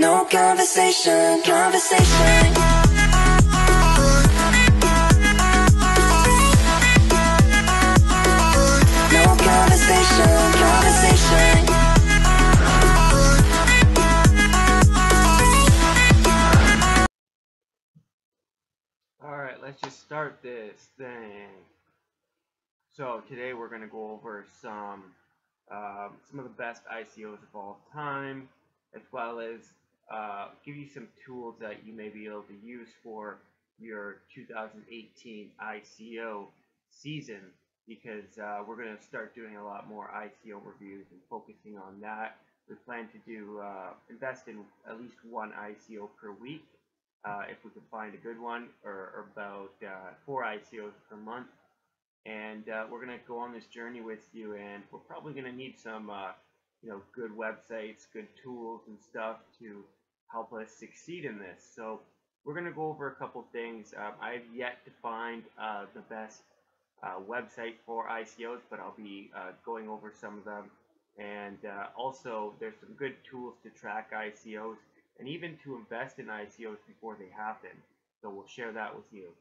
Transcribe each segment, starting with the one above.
No conversation. No conversation. Alright, let's just start this thing. So today we're going to go over some of the best ICOs of all time, as well as give you some tools that you may be able to use for your 2018 ICO season, because we're going to start doing a lot more ICO reviews and focusing on that. We plan to do invest in at least one ICO per week, if we can find a good one, or about 4 ICOs per month. And we're going to go on this journey with you, and we're probably going to need some good websites, good tools and stuff to help us succeed in this. So we're going to go over a couple things. I've yet to find the best website for ICOs, but I'll be going over some of them. And also there's some good tools to track ICOs and even to invest in ICOs before they happen. So we'll share that with you.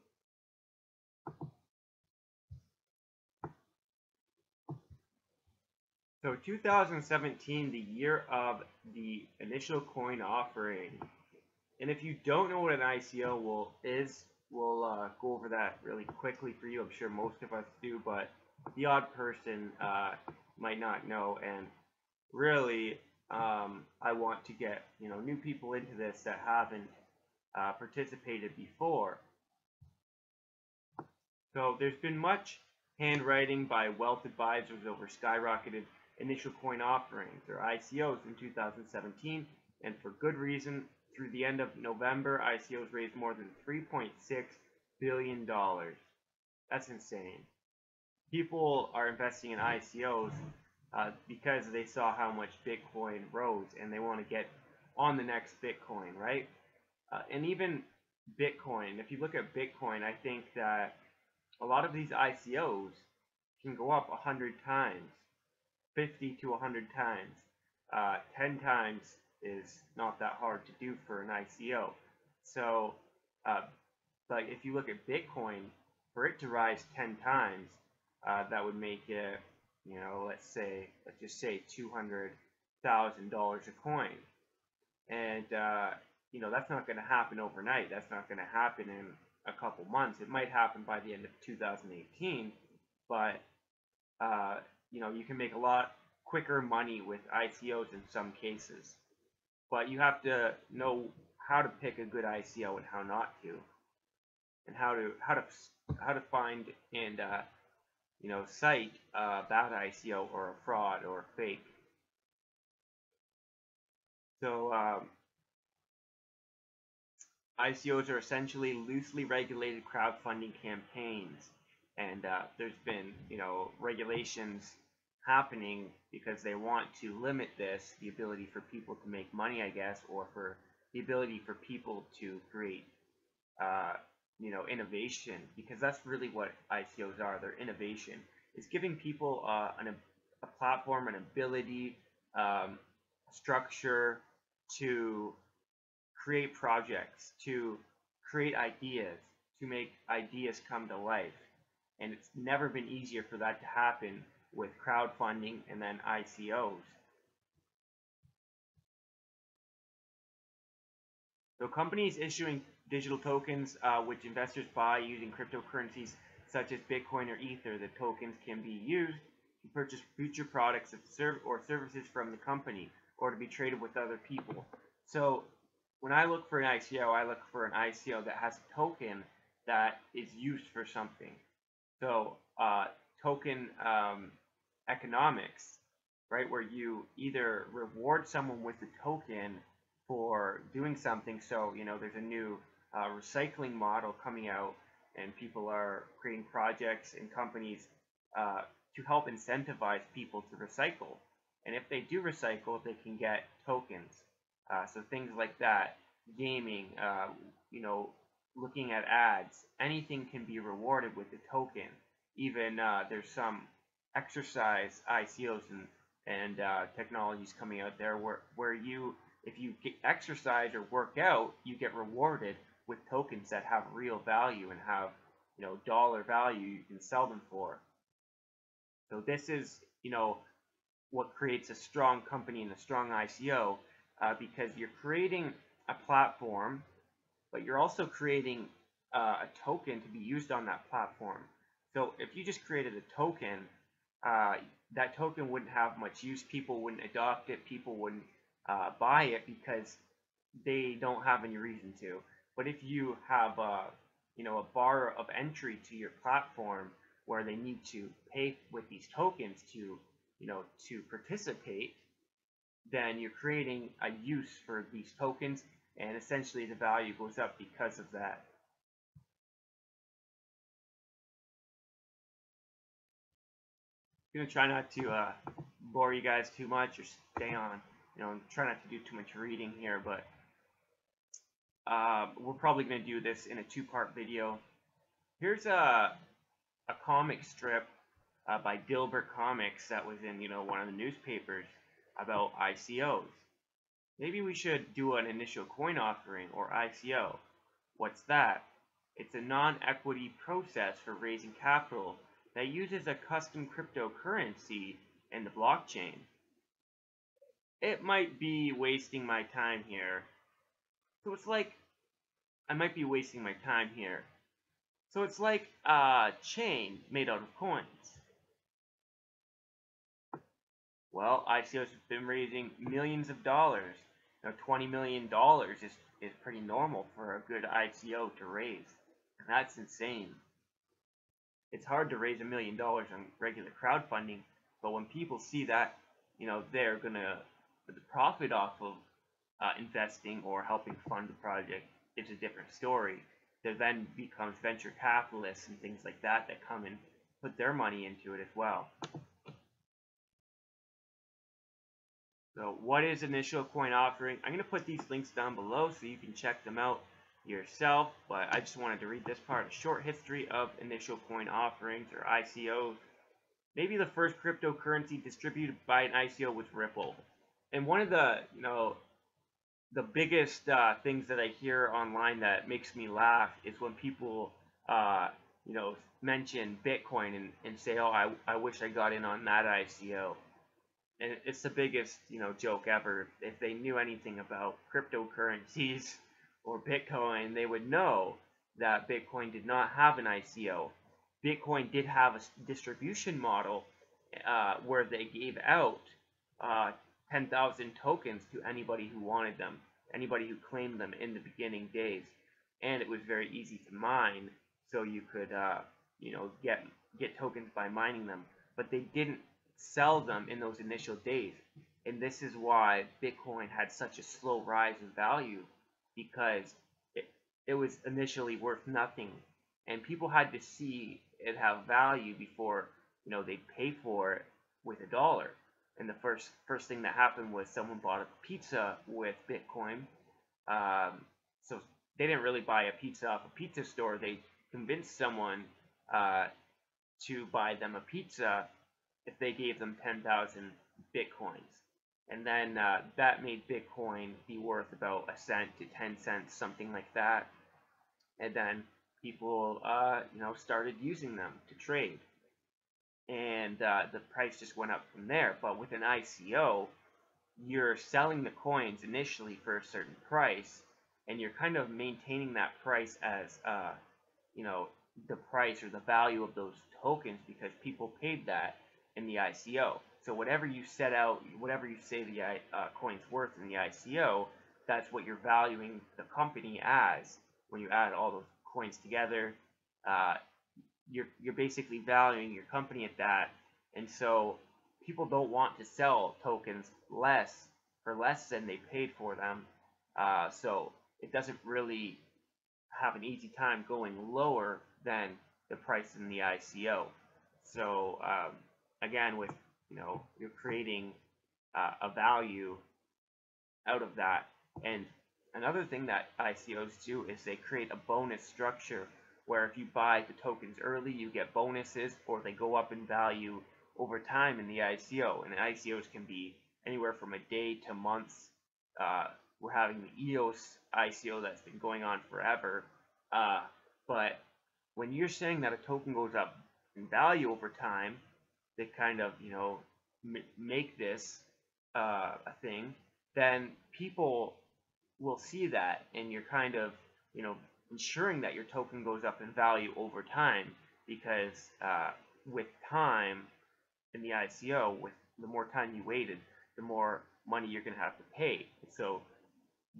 So 2017, the year of the initial coin offering. And if you don't know what an ICO is, we'll go over that really quickly for you. I'm sure most of us do, but the odd person might not know. And really, I want to get new people into this that haven't participated before. So there's been much handwriting by wealth advisors over skyrocketed initial coin offerings, or ICOs, in 2017, and for good reason. Through the end of November, ICOs raised more than $3.6 billion. That's insane. People are investing in ICOs because they saw how much Bitcoin rose, and they want to get on the next Bitcoin, right? And even Bitcoin, if you look at Bitcoin, I think that a lot of these ICOs can go up 100 times, 50 to 100 times. 10 times is not that hard to do for an ICO. So, but if you look at Bitcoin, for it to rise 10 times, that would make it, let's just say $200,000 a coin. And, that's not going to happen overnight. That's not going to happen in a couple months. It might happen by the end of 2018, but you can make a lot quicker money with ICOs in some cases. But you have to know how to pick a good ICO and how not to, and how to find and cite a bad ICO or a fraud or a fake. So ICOs are essentially loosely regulated crowdfunding campaigns, and there's been regulations happening because they want to limit this, the ability for people to make money, I guess, or for the ability for people to create innovation, because that's really what ICOs are. They're innovation. It's giving people a platform, an ability, structure to create projects, to create ideas, to make ideas come to life. And it's never been easier for that to happen with crowdfunding and then ICOs. So companies issuing digital tokens, which investors buy using cryptocurrencies such as Bitcoin or Ether. The tokens can be used to purchase future products or services from the company, or to be traded with other people. So when I look for an ICO, I look for an ICO that has a token that is used for something. So token economics, right, where you either reward someone with the token for doing something. So there's a new recycling model coming out, and people are creating projects and companies to help incentivize people to recycle. And if they do recycle, they can get tokens. So things like that, gaming, looking at ads, anything can be rewarded with the token. Even there's some exercise ICOs and technologies coming out there where you, if you exercise or work out, you get rewarded with tokens that have real value and have, you know, dollar value you can sell them for. So this is, you know, what creates a strong company and a strong ICO, because you're creating a platform, but you're also creating a token to be used on that platform. So if you just created a token, that token wouldn't have much use. People wouldn't adopt it. People wouldn't buy it because they don't have any reason to. But if you have you know, a bar of entry to your platform where they need to pay with these tokens to, you know, to participate, then you're creating a use for these tokens, and essentially the value goes up because of that. I'm gonna try not to bore you guys too much or stay on, you know, try not to do too much reading here, but we're probably gonna do this in a two-part video. Here's a comic strip by Dilbert Comics that was in, you know, one of the newspapers about ICOs. Maybe we should do an initial coin offering, or ICO. What's that? It's a non-equity process for raising capital that uses a custom cryptocurrency in the blockchain. It might be wasting my time here. So it's like, I might be wasting my time here. So it's like a chain made out of coins. Well, ICOs have been raising millions of dollars. You know, $20 million is pretty normal for a good ICO to raise. And that's insane. It's hard to raise $1 million on regular crowdfunding, but when people see that, you know, they're gonna profit off of investing or helping fund the project, it's a different story. There then becomes venture capitalists and things like that that come and put their money into it as well. So what is initial coin offering? I'm going to put these links down below so you can check them out yourself, but I just wanted to read this part, a short history of initial coin offerings, or ICOs. Maybe the first cryptocurrency distributed by an ICO was Ripple. And one of the, you know, the biggest things that I hear online that makes me laugh is when people, you know, mention Bitcoin and say, oh, I wish I got in on that ICO. And it's the biggest, you know, joke ever. If they knew anything about cryptocurrencies or Bitcoin, they would know that Bitcoin did not have an ICO. Bitcoin did have a distribution model where they gave out 10,000 tokens to anybody who wanted them, anybody who claimed them in the beginning days. And it was very easy to mine, so you could, you know, get tokens by mining them. But they didn't sell them in those initial days, and this is why Bitcoin had such a slow rise in value, because it was initially worth nothing, and people had to see it have value before, you know, they pay for it with $1. And the first thing that happened was someone bought a pizza with Bitcoin. So they didn't really buy a pizza off a pizza store. They convinced someone to buy them a pizza if they gave them 10,000 Bitcoins. And then that made Bitcoin be worth about a cent to 10 cents, something like that. And then people, you know, started using them to trade. And the price just went up from there. But with an ICO, you're selling the coins initially for a certain price, and you're kind of maintaining that price as, you know, the price or the value of those tokens, because people paid that in the ICO. So whatever you set out, whatever you say the coin's worth in the ICO, that's what you're valuing the company as. When you add all those coins together, you're basically valuing your company at that. And so people don't want to sell tokens for less than they paid for them. So it doesn't really have an easy time going lower than the price in the ICO. So again, with, you know, you're creating a value out of that. And another thing that ICOs do is they create a bonus structure where if you buy the tokens early, you get bonuses, or they go up in value over time in the ICO, and ICOs can be anywhere from a day to months. We're having the EOS ICO that's been going on forever, but when you're saying that a token goes up in value over time, they kind of, you know, make this a thing, then people will see that, and you're kind of, you know, ensuring that your token goes up in value over time, because with time in the ICO, with the more time you waited, the more money you're going to have to pay. So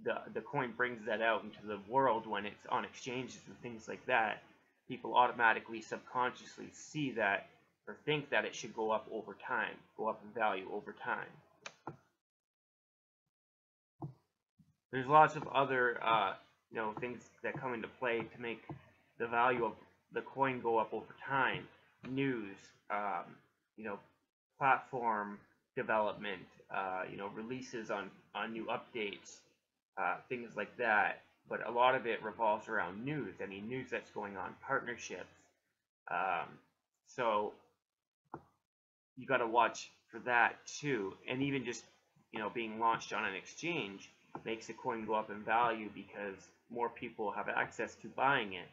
the coin brings that out into the world when it's on exchanges and things like that. People automatically, subconsciously see that or think that it should go up over time, go up in value over time. There's lots of other you know, things that come into play to make the value of the coin go up over time. News, you know, platform development, you know, releases on new updates, things like that. But a lot of it revolves around news. I mean, news that's going on, partnerships. So you got to watch for that too. And even just, you know, being launched on an exchange makes the coin go up in value because more people have access to buying it.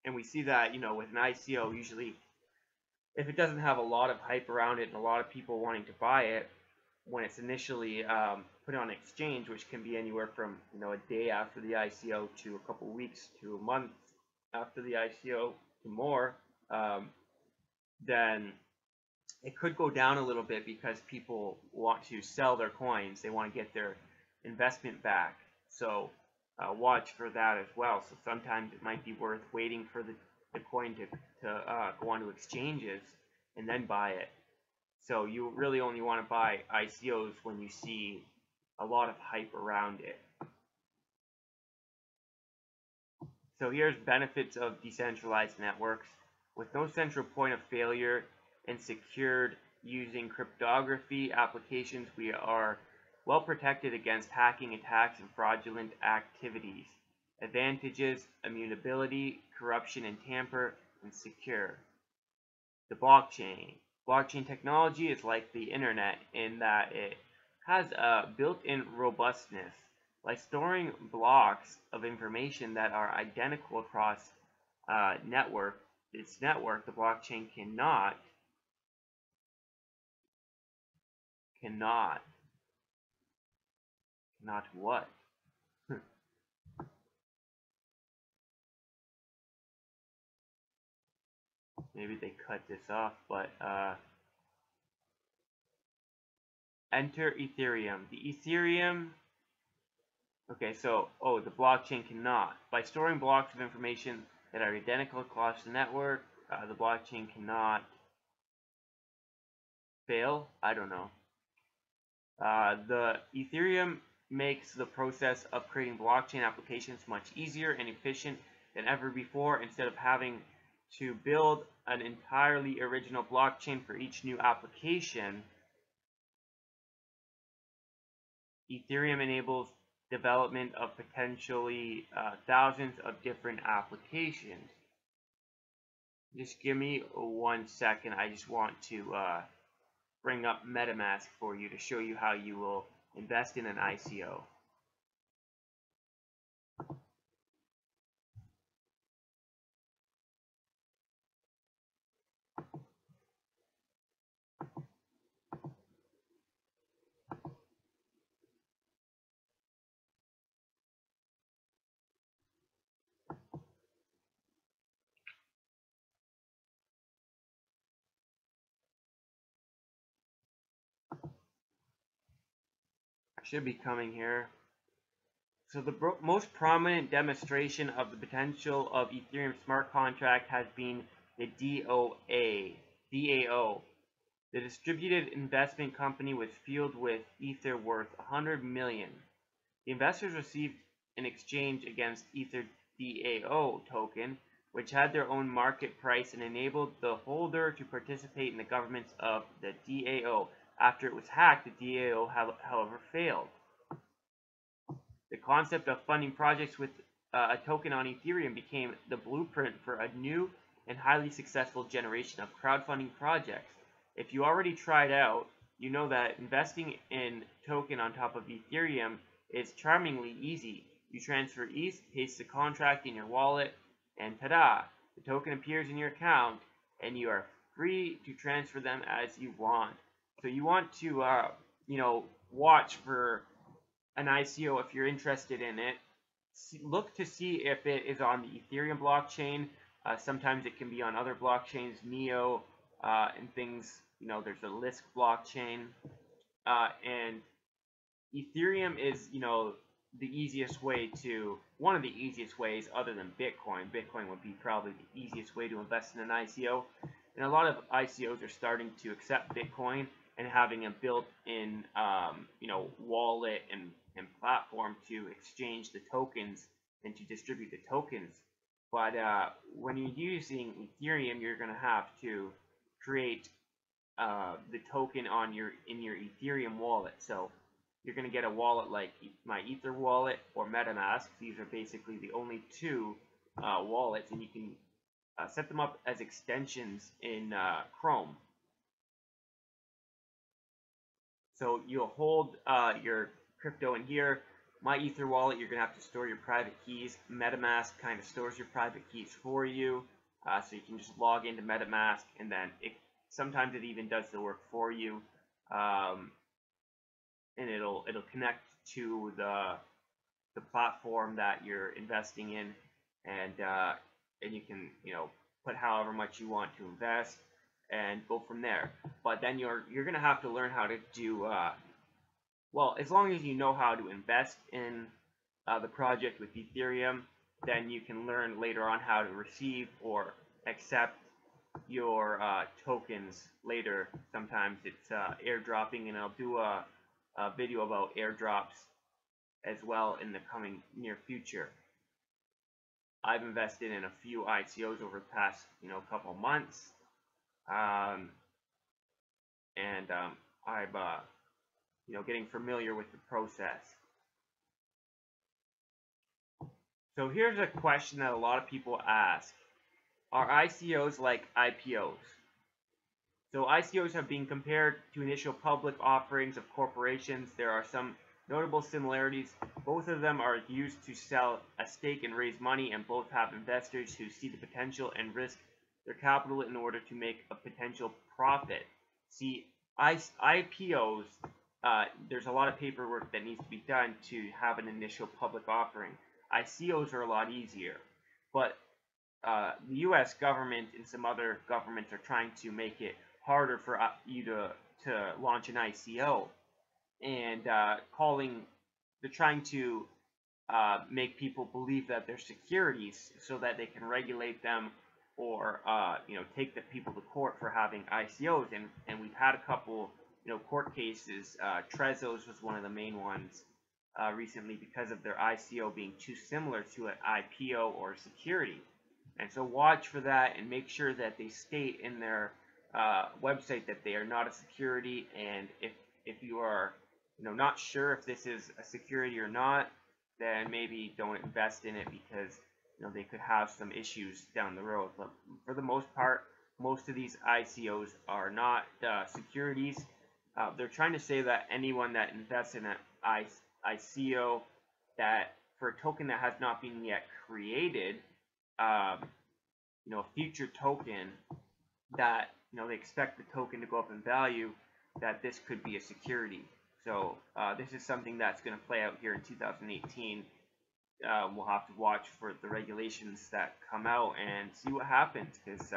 And we see that, you know, with an ICO, usually if it doesn't have a lot of hype around it and a lot of people wanting to buy it, when it's initially put on exchange, which can be anywhere from, you know, a day after the ICO to a couple weeks to a month after the ICO to more, then it could go down a little bit because people want to sell their coins. They want to get their investment back. So watch for that as well. So sometimes it might be worth waiting for the coin to go onto exchanges and then buy it. So you really only want to buy ICOs when you see a lot of hype around it. So here's benefits of decentralized networks. With no central point of failure and secured using cryptography applications, we are well protected against hacking attacks and fraudulent activities. Advantages: immutability, corruption and tamper, and secure. The blockchain. Blockchain technology is like the internet in that it has a built-in robustness. By storing blocks of information that are identical across its network, the blockchain cannot what? Maybe they cut this off, but enter Ethereum. The Ethereum, okay, so, the blockchain cannot. By storing blocks of information that are identical across the network, the blockchain cannot fail? I don't know. The Ethereum makes the process of creating blockchain applications much easier and efficient than ever before. Instead of having to build an entirely original blockchain for each new application, Ethereum enables development of potentially thousands of different applications. Just give me 1 second. I just want to bring up MetaMask for you to show you how you will invest in an ICO. Should be coming here. So the most prominent demonstration of the potential of Ethereum smart contract has been the DAO. The distributed investment company was fueled with Ether worth 100 million. The investors received an exchange against Ether DAO token, which had their own market price and enabled the holder to participate in the governance of the DAO. After it was hacked, the DAO, however, failed. The concept of funding projects with a token on Ethereum became the blueprint for a new and highly successful generation of crowdfunding projects. If you already tried out, you know that investing in token on top of Ethereum is charmingly easy. You transfer ETH, paste the contract in your wallet, and ta-da! The token appears in your account, and you are free to transfer them as you want. So you want to, watch for an ICO if you're interested in it. Look to see if it is on the Ethereum blockchain. Sometimes it can be on other blockchains, Neo, and things. There's a Lisk blockchain, and Ethereum is, the easiest way to, one of the easiest ways other than Bitcoin. Bitcoin would be probably the easiest way to invest in an ICO. And a lot of ICOs are starting to accept Bitcoin and having a built-in, wallet and platform to exchange the tokens and to distribute the tokens. But when you're using Ethereum, you're going to have to create the token in your Ethereum wallet. So you're going to get a wallet like my Ether wallet or MetaMask. These are basically the only two wallets, and you can set them up as extensions in Chrome. So you'll hold your crypto in here. My Ether wallet, you're going to have to store your private keys. MetaMask kind of stores your private keys for you. So you can just log into MetaMask, and then sometimes it even does the work for you. And it'll connect to the platform that you're investing in, and you can put however much you want to invest and go from there. But then you're gonna have to learn how to do well, as long as you know how to invest in the project with Ethereum, then you can learn later on how to receive or accept your tokens later. Sometimes it's airdropping, and I'll do a video about airdrops as well in the coming near future. I've invested in a few ICOs over the past couple months, and I'm getting familiar with the process. So here's a question that a lot of people ask: are ICOs like IPOs? So ICOs have been compared to initial public offerings of corporations. There are some notable similarities. Both of them are used to sell a stake and raise money, and both have investors who see the potential and risk their capital in order to make a potential profit. See, IPOs, there's a lot of paperwork that needs to be done to have an initial public offering. ICOs are a lot easier, but the U.S. government and some other governments are trying to make it harder for you to launch an ICO, and they're trying to make people believe that they're securities so that they can regulate them, or take the people to court for having ICOs. And we've had a couple court cases. Trezos was one of the main ones recently because of their ICO being too similar to an IPO or security. And so watch for that, and make sure that they state in their website that they are not a security. And if you are not sure if this is a security or not, then maybe don't invest in it, because they could have some issues down the road. But for the most part, most of these ICOs are not securities. They're trying to say that anyone that invests in an ICO, that for a token that has not been yet created, a future token that they expect the token to go up in value, that this could be a security. So this is something that's going to play out here in 2018. We'll have to watch for the regulations that come out and see what happens, because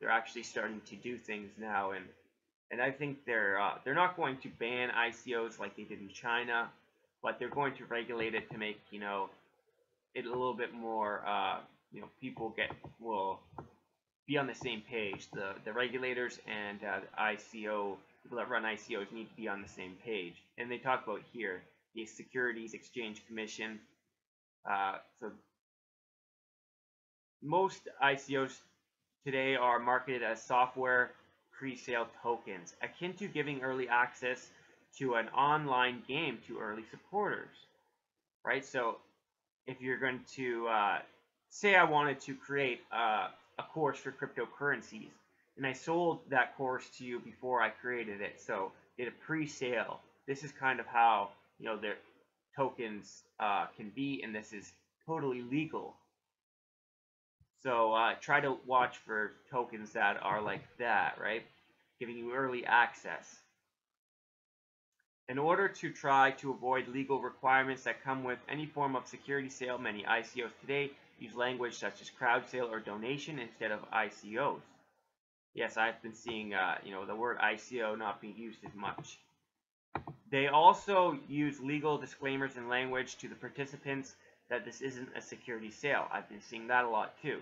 they're actually starting to do things now, and I think they're not going to ban ICOs like they did in China, but they're going to regulate it to make it a little bit more people will be on the same page. The regulators and the ICO people that run ICOs need to be on the same page. And they talk about here the Securities Exchange Commission. So most ICOs today are marketed as software pre-sale tokens, akin to giving early access to an online game to early supporters, right? So if you're going to say I wanted to create a course for cryptocurrencies, and I sold that course to you before I created it. So did a pre-sale. This is kind of how their tokens can be, and this is totally legal. So try to watch for tokens that are like that, right? Giving you early access. In order to try to avoid legal requirements that come with any form of security sale, many ICOs today use language such as crowd sale or donation instead of ICOs. Yes, I've been seeing the word ICO not being used as much. They also use legal disclaimers and language to the participants that this isn't a security sale. I've been seeing that a lot too.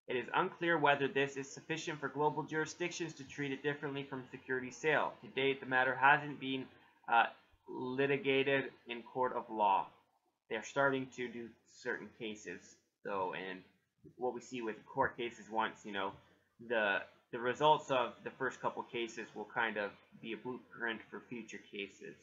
It is unclear whether this is sufficient for global jurisdictions to treat it differently from security sale. To date, the matter hasn't been litigated in court of law. They're starting to do certain cases, though, and what we see with court cases, once the results of the first couple cases will kind of be a blueprint for future cases.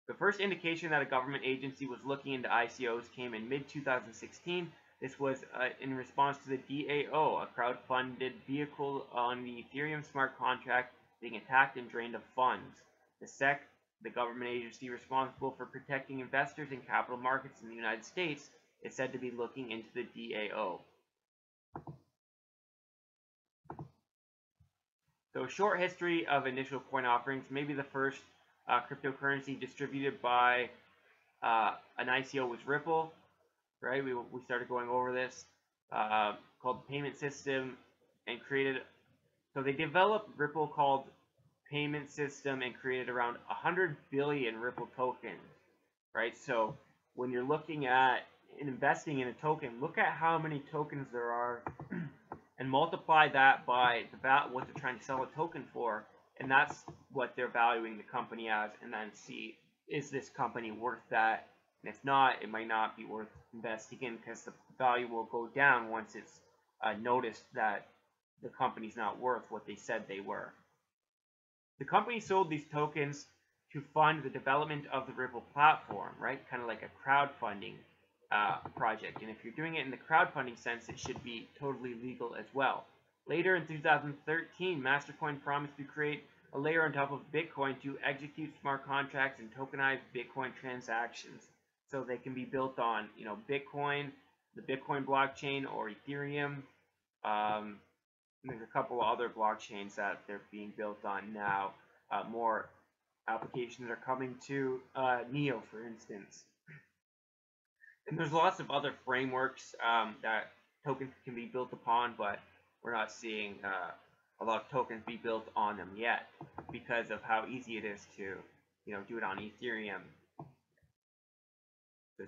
The first indication that a government agency was looking into ICOs came in mid-2016. This was in response to the DAO, a crowd-funded vehicle on the Ethereum smart contract, being attacked and drained of funds. The SEC, the government agency responsible for protecting investors in capital markets in the United States, is said to be looking into the DAO. So a short history of initial coin offerings. Maybe the first cryptocurrency distributed by an ICO was Ripple, right? We started going over this, called Payment System, and created, so they developed Ripple called Payment System and created around 100 billion Ripple tokens, right? So when you're looking at investing in a token, look at how many tokens there are and multiply that by what they're trying to sell a token for, and that's what they're valuing the company as, and then see, is this company worth that? And if not, it might not be worth investing in, because the value will go down once it's noticed that the company's not worth what they said they were. The company sold these tokens to fund the development of the Ripple platform, right? Kind of like a crowdfunding project. And if you're doing it in the crowdfunding sense, it should be totally legal as well. Later in 2013, Mastercoin promised to create a layer on top of Bitcoin to execute smart contracts and tokenize Bitcoin transactions. So they can be built on, Bitcoin, the Bitcoin blockchain, or Ethereum. There's a couple of other blockchains that they're being built on now. More applications are coming to Neo, for instance. And there's lots of other frameworks that tokens can be built upon, but we're not seeing a lot of tokens be built on them yet because of how easy it is to, do it on Ethereum. So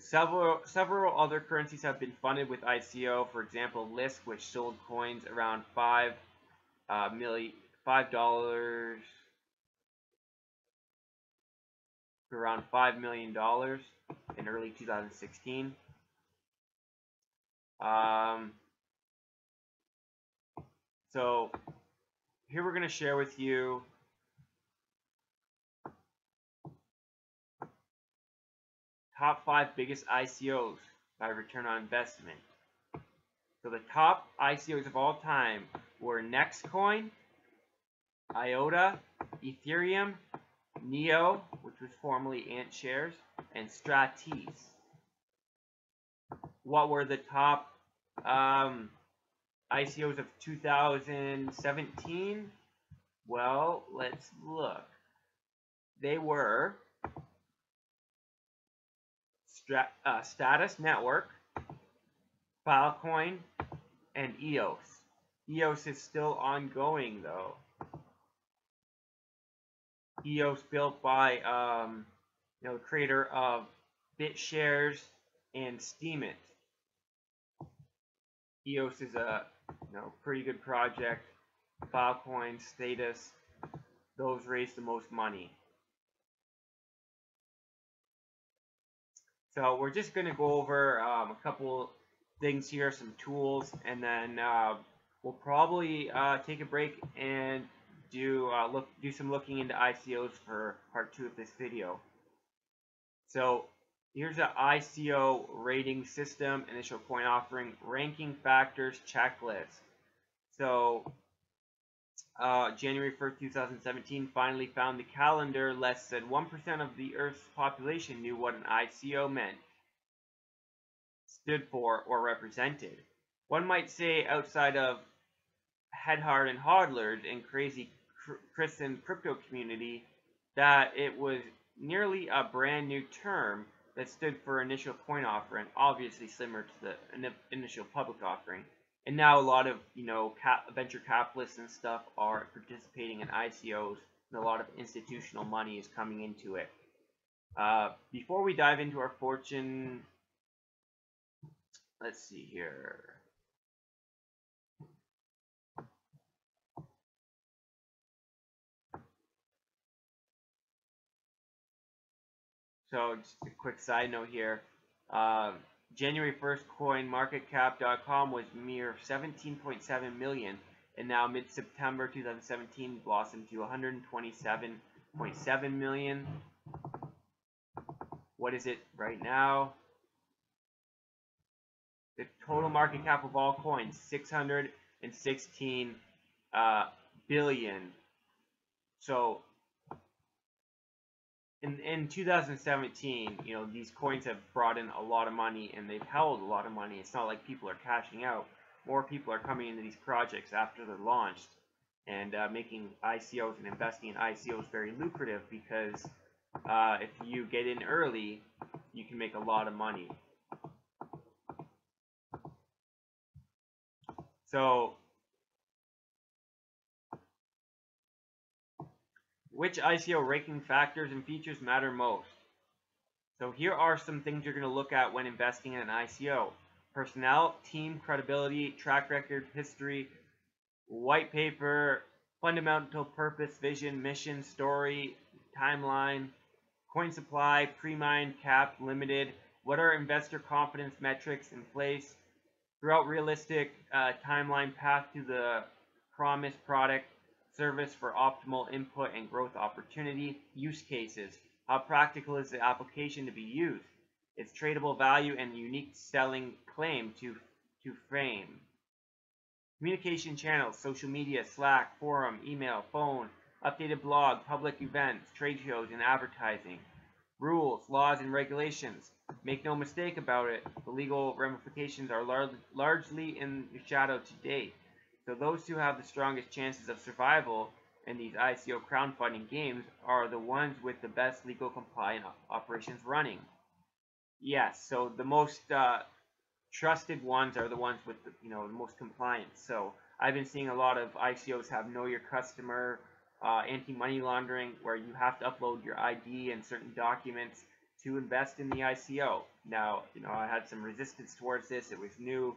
several other currencies have been funded with ICO. For example, Lisk, which sold coins around $5 for around $5 million in early 2016. So here we're going to share with you top 5 biggest ICOs by return on investment. So the top ICOs of all time were Nextcoin, IOTA, Ethereum, Neo, which was formerly Ant Shares, and Stratees. What were the top ICOs of 2017? Well, let's look. They were Status Network, Filecoin, and EOS. EOS is still ongoing, though. EOS built by the creator of BitShares and Steemit. EOS is a pretty good project. Filecoin, Status, those raised the most money. So we're just going to go over a couple things here, some tools, and then we'll probably take a break and do some looking into ICOs for part 2 of this video. So Here's an ICO rating system, initial coin offering, ranking factors checklist. So January 1st, 2017 finally found the calendar. Less than 1% of the Earth's population knew what an ICO meant, stood for, or represented. One might say outside of head-hard and hodlers and crazy Christian crypto community that it was nearly a brand new term that stood for initial coin offering, obviously similar to the initial public offering. And now a lot of venture capitalists and stuff are participating in ICOs, and a lot of institutional money is coming into it. Before we dive into our fortune, let's see here. So just a quick side note here. January 1st, CoinMarketCap.com was mere 17.7 million, and now mid-September 2017 blossomed to 127.7 million. What is it right now? The total market cap of all coins, 616 billion. So in 2017, these coins have brought in a lot of money, and they've held a lot of money. It's not like people are cashing out. More people are coming into these projects after they're launched, and making ICOs and investing in ICOs very lucrative, because if you get in early, you can make a lot of money. So, which ICO ranking factors and features matter most? So here are some things you're going to look at when investing in an ICO. Personnel, team, credibility, track record, history, white paper, fundamental purpose, vision, mission, story, timeline, coin supply, pre-mined, capped, limited. What are investor confidence metrics in place? Throughout realistic timeline path to the promised product, service for optimal input and growth opportunity. Use cases. How practical is the application to be used? Its tradable value and unique selling claim to frame. Communication channels, social media, Slack, forum, email, phone, updated blog, public events, trade shows, and advertising. Rules, laws, and regulations. Make no mistake about it, the legal ramifications are largely in the shadow to date. So those who have the strongest chances of survival in these ICO crowdfunding games are the ones with the best legal compliant operations running. Yes, so the most trusted ones are the ones with the most compliance. So I've been seeing a lot of ICOs have know your customer, anti-money laundering, where you have to upload your ID and certain documents to invest in the ICO. Now, I had some resistance towards this. It was new.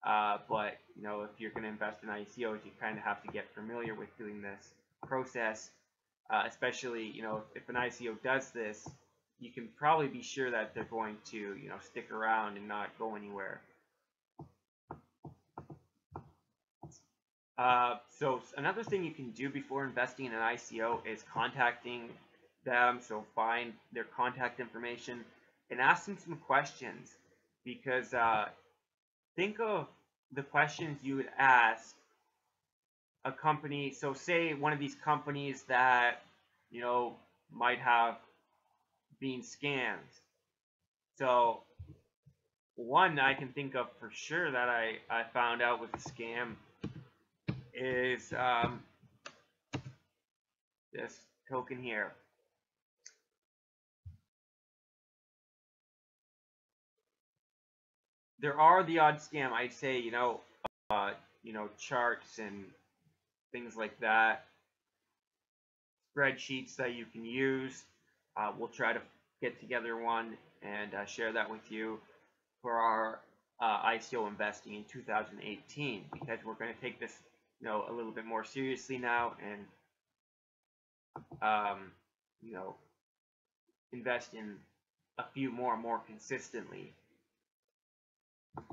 But if you're going to invest in ICOs, you kind of have to get familiar with doing this process, especially if an ICO does this, you can probably be sure that they're going to stick around and not go anywhere. So another thing you can do before investing in an ICO is contacting them. So find their contact information and ask them some questions, because think of the questions you would ask a company. So say one of these companies that, might have been scammed. So one I can think of for sure that I found out was a scam is this token here. There are the odd scam, I'd say, charts and things like that, spreadsheets that you can use. We'll try to get together one and share that with you for our ICO investing in 2018, because we're going to take this, a little bit more seriously now, and invest in a few more consistently,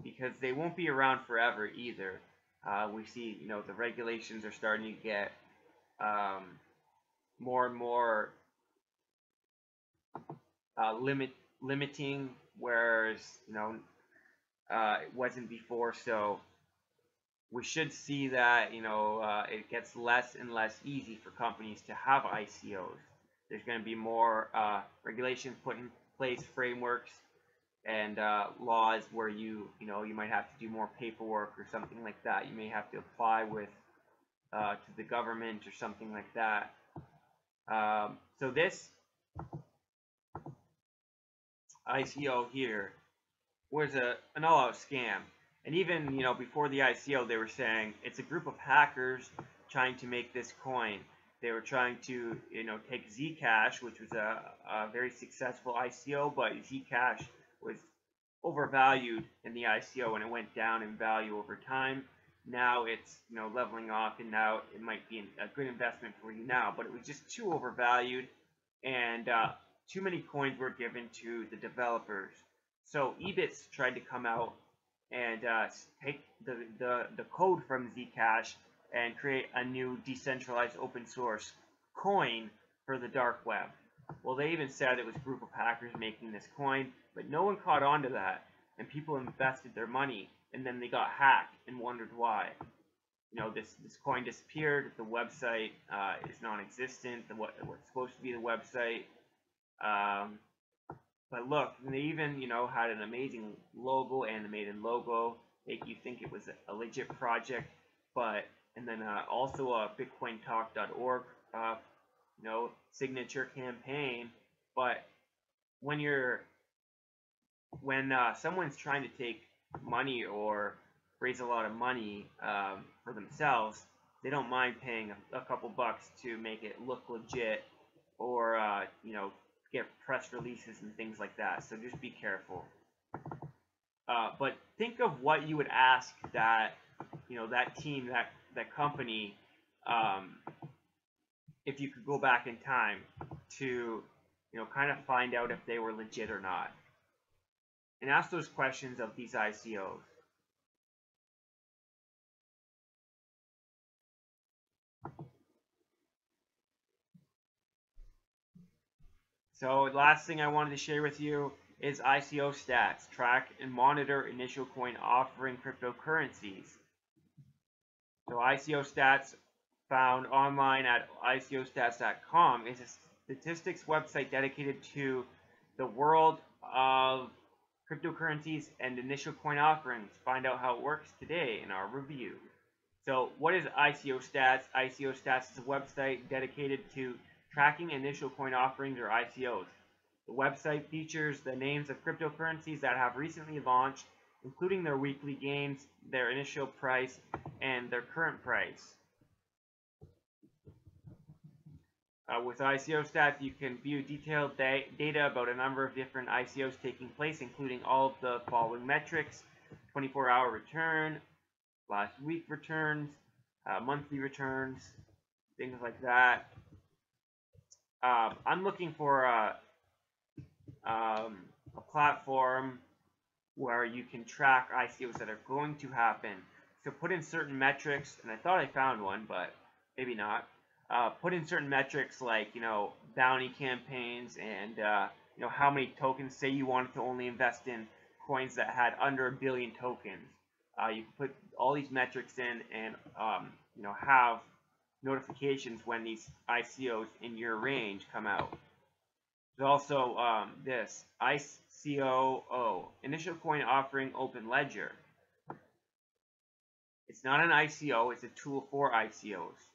because they won't be around forever either. We see, the regulations are starting to get more and more limiting, whereas it wasn't before. So we should see that it gets less and less easy for companies to have ICOs. There's going to be more regulations put in place, frameworks, and laws where you might have to do more paperwork or something like that. You may have to apply with to the government or something like that. So this ICO here was an all-out scam. And even before the ICO, they were saying it's a group of hackers trying to make this coin. They were trying to take Zcash, which was a very successful ICO, but Zcash was overvalued in the ICO and it went down in value over time. Now it's leveling off, and now it might be a good investment for you now, but it was just too overvalued, and too many coins were given to the developers. So Ebits tried to come out and take the code from Zcash and create a new decentralized open source coin for the dark web. Well, they even said it was a group of hackers making this coin, but no one caught on to that, and people invested their money, and then they got hacked and wondered why. This coin disappeared. The website is non-existent. What's supposed to be the website. But look, they even had an amazing logo, animated logo, make you think it was a legit project. And then also a BitcoinTalk.org signature campaign. But when someone's trying to take money or raise a lot of money for themselves, they don't mind paying a couple bucks to make it look legit, or get press releases and things like that. So just be careful. But think of what you would ask that that team, that company, if you could go back in time to kind of find out if they were legit or not, and ask those questions of these ICOs. So the last thing I wanted to share with you is ICO stats. Track and monitor initial coin offering cryptocurrencies. So ICO stats, found online at ICOstats.com, is a statistics website dedicated to the world of cryptocurrencies and initial coin offerings. Find out how it works today in our review. So what is ICO Stats? ICO Stats is a website dedicated to tracking initial coin offerings, or ICOs. The website features the names of cryptocurrencies that have recently launched, including their weekly gains, their initial price, and their current price. With ICO Stats, you can view detailed data about a number of different ICOs taking place, including all of the following metrics: 24-hour return, last week returns, monthly returns, things like that. I'm looking for a platform where you can track ICOs that are going to happen. So put in certain metrics, and I thought I found one, but maybe not. Put in certain metrics like bounty campaigns and how many tokens. Say you wanted to only invest in coins that had under 1 billion tokens. You can put all these metrics in and have notifications when these ICOs in your range come out. There's also this ICOO, Initial Coin Offering Open Ledger. It's not an ICO, it's a tool for ICOs.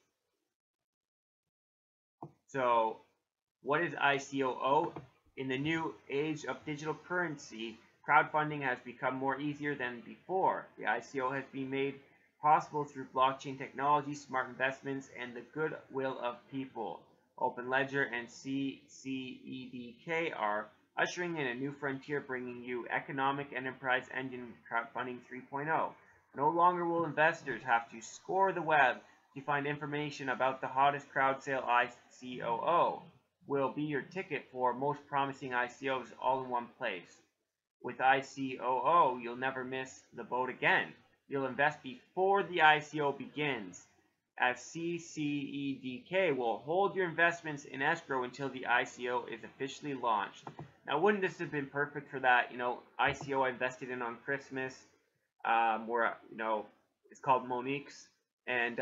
So what is ICOO? In the new age of digital currency, crowdfunding has become more easier than before. The ICO has been made possible through blockchain technology, smart investments, and the goodwill of people. Open Ledger and CCEDK are ushering in a new frontier, bringing you economic enterprise engine crowdfunding 3.0. No longer will investors have to scour the web to find information about the hottest crowd sale. ICOO will be your ticket for most promising ICOs all in one place. With ICOO, you'll never miss the boat again. You'll invest before the ICO begins, as CCEDK will hold your investments in escrow until the ICO is officially launched. Now, wouldn't this have been perfect for that, ICO I invested in on Christmas, where, it's called Monique's, and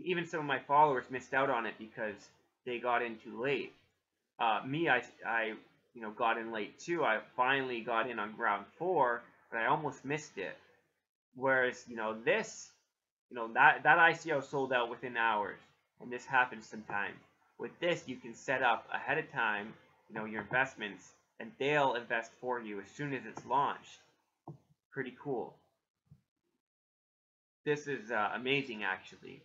even some of my followers missed out on it because they got in too late. Me, I got in late too. I finally got in on round 4, but I almost missed it. Whereas, this, that ICO sold out within hours, and this happens sometimes. With this, you can set up ahead of time, your investments, and they'll invest for you as soon as it's launched. Pretty cool. This is amazing, actually.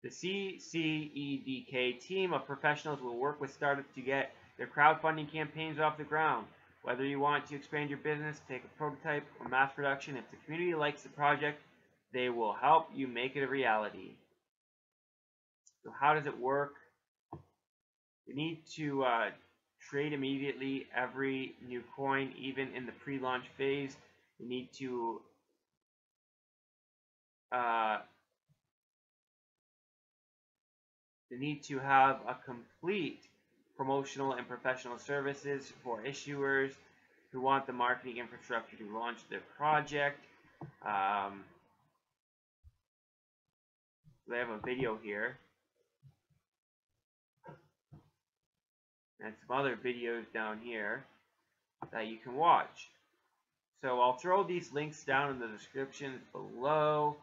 The CCEDK team of professionals will work with startups to get their crowdfunding campaigns off the ground. Whether you want to expand your business, take a prototype, or mass production, if the community likes the project, they will help you make it a reality. So how does it work? You need to trade immediately every new coin, even in the pre-launch phase. You need to have a complete promotional and professional services for issuers who want the marketing infrastructure to launch their project. They have a video here, and some other videos down here that you can watch. So I'll throw these links down in the descriptions below.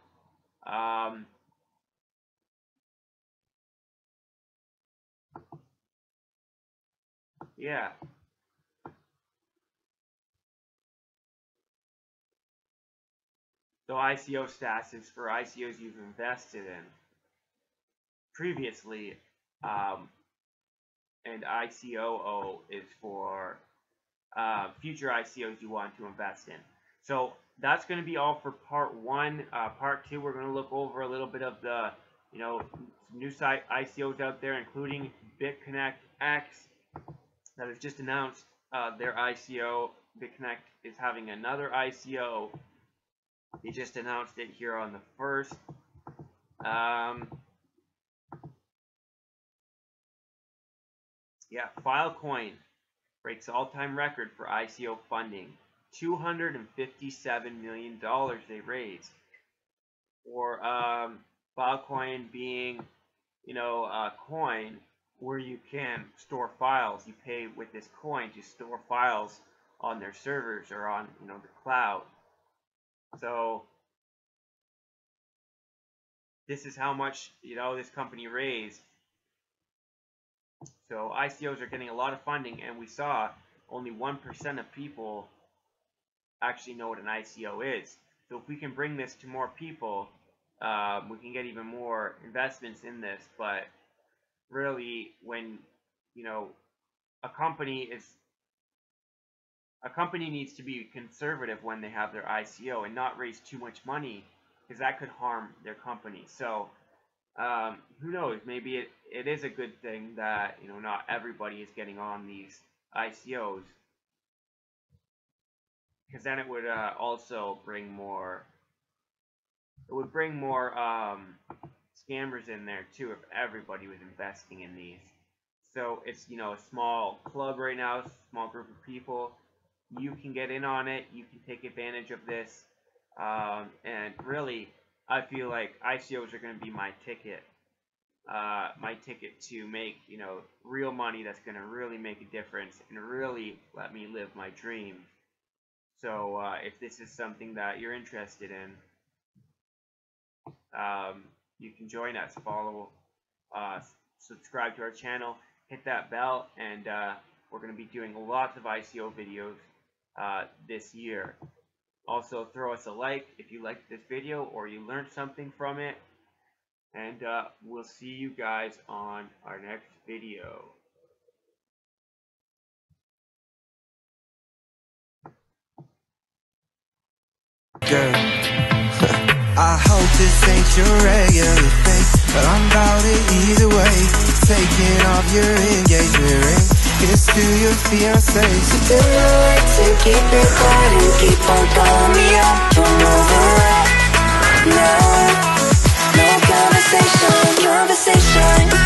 Yeah. So ICO stats is for ICOs you've invested in previously, and ICOO is for future ICOs you want to invest in. So that's going to be all for part 1. Part 2, we're going to look over a little bit of the, some new site ICOs out there, including BitconnectX that has just announced their ICO. Bitconnect is having another ICO. They just announced it here on the 1st. Yeah, Filecoin breaks all-time record for ICO funding. $257 million they raised. Or Filecoin being, a coin where you can store files. You pay with this coin to store files on their servers or on, the cloud. So this is how much, this company raised. So ICOs are getting a lot of funding, and we saw only 1% of people actually know what an ICO is. So if we can bring this to more people, we can get even more investments in this. But really, when a company needs to be conservative when they have their ICO and not raise too much money, because that could harm their company. So who knows, maybe it is a good thing that not everybody is getting on these ICOs, because then it would also bring more scammers in there too if everybody was investing in these. So it's a small club right now, a small group of people. You can get in on it, you can take advantage of this, and really I feel like ICOs are going to be my ticket to make real money that's going to really make a difference and really let me live my dream. So if this is something that you're interested in, you can join us, follow, subscribe to our channel, hit that bell, and we're going to be doing lots of ICO videos this year. Also, throw us a like if you liked this video or you learned something from it, and we'll see you guys on our next video. Girl, I hope this ain't your regular thing, but I'm about it either way. Taking off your engagement ring, kiss to your fiancé. So do the right to keep it quiet and keep on calling me up. Don't know the right, no conversation.